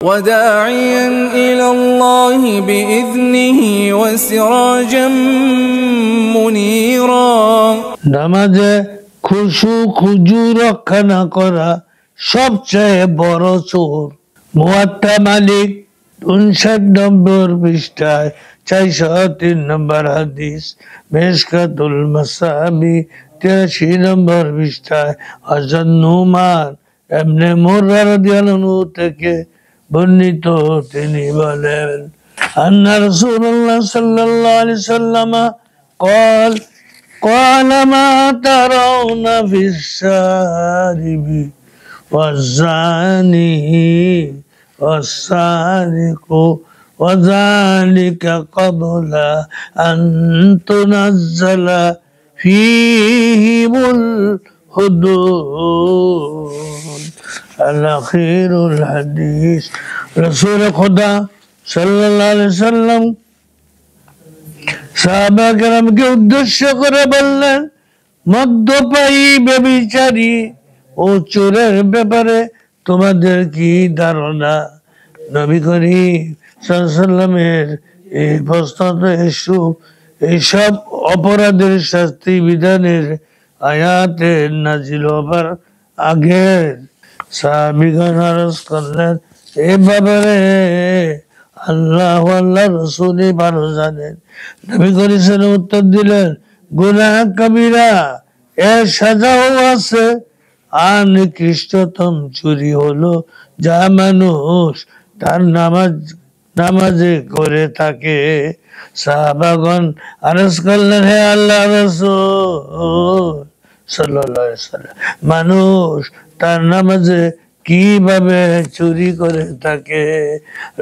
وداعيا إلى الله بإذنه وسراجا منيرا নামাজে খুশু খুজু রক্ষা না করা সবচেয়ে বড় চোর। মুয়াত্তা মালিক 59 নম্বর পৃষ্ঠায় 403 নম্বর হাদিস। মিশকাতুল মাসাবি 83 নম্বর পৃষ্ঠায় হযরত নুমান ইবনে মুররা রাদিয়াল্লাহু থেকে বর্ণিত, তিনি বলেন আন্না রাসূলুল্লাহ সাল্লাল্লাহু আলাইহি ওয়াসাল্লাম قال ما ترون في الشارب والزاني والسارق وذلك قبل أن تنزل فيهم الحدود الأخير الحديث। رسول خدا সাল্লাল্লাহু আলাইহি ওয়াসাল্লাম সাহাবা কেরামকে উদ্দেশ্য করে বললেন, মদ্যপায়ী, ব্যভিচারী ও চোরের ব্যাপারে তোমাদের কি ধারণা? নবী করিম সাল্লাল্লাহু আলাইহি ওয়াসাল্লামের এই প্রশ্ন এইসব অপরাধের শাস্তি বিধানের আয়াতের নাজিল হবার আগে সাহাবীগণ আরজ করলেন, এ ব্যাপারে আল্লাহ আল্লাহ রাসূলই ভালো জানেন। নবী করিম উত্তর দিলেন, গুনাহ কবিরা, এর সাজাও আছে। আর নিকৃষ্টতম চুরি হলো যা মানুষ তার নামাজে করে থাকে। সাহাবাগণ আরজ করলেন, হে আল্লাহর রাসূল সাল্লাল্লাহু আলাইহি ওয়াসাল্লাম, মানুষ তার নামাজে কিভাবে চুরি করে থাকে?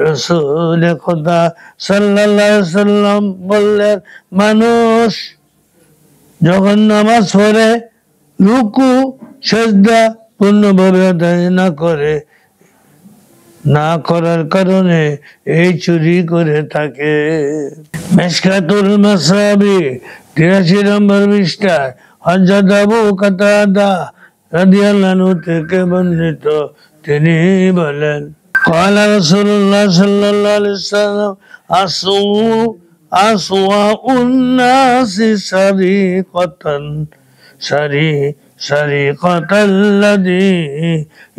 রাসূল খোদা সাল্লাল্লাহু আলাইহি ওয়াসাল্লাম বললেন, মানুষ যখন নামাজ পড়ে রুকু সিজদা পূর্ণভাবে আদায় না করার কারণে এই চুরি করে থাকে। মিশকাতুল মাসাবি 83 নম্বর পৃষ্ঠায় হযরত আবু কাতাদা রাদিয়াল্লাহু আনহু থেকে বর্ণিত, তিনি বলেন, قال رسول الله صلى الله عليه وسلم أسوأ الناس سرقة الذي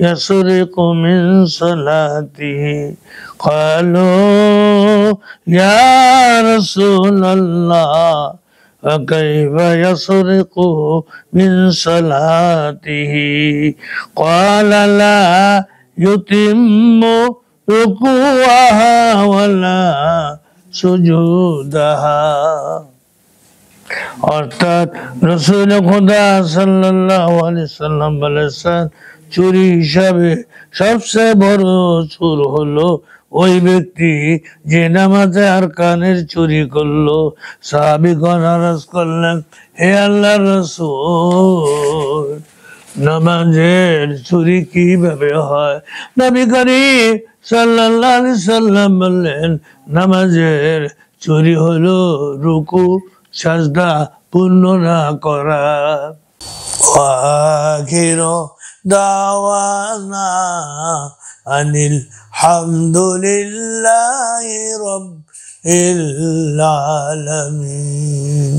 يسرق من صلاته قالوا يا رسول الله وكيف يسرق من صلاته قال لا يتم ركوعها ولا সুজুদাহা। অর্থাৎ রাসূল খোদা সাল্লাল্লাহু আলাইহি ওয়াসাল্লাম বলেছেন, চুরি হিসাবে সবচেয়ে বড় চোর হলো ওই ব্যক্তি যে নামাজে আরকানের চুরি করলো। সাহাবীগণ আরজ করলেন, হে আল্লাহর রাসূল, নামাজের চুরি কিভাবে হয়? নবী করিম সাল্লাল্লাহু আলাইহি ওয়াসাল্লাম বললেন, নামাজের চুরি হলো রুকু সাজদা পূর্ণ না করা। আখিরু দাওয়ানা আনিল হামদুলিল্লাহি রাব্বিল আলামিন।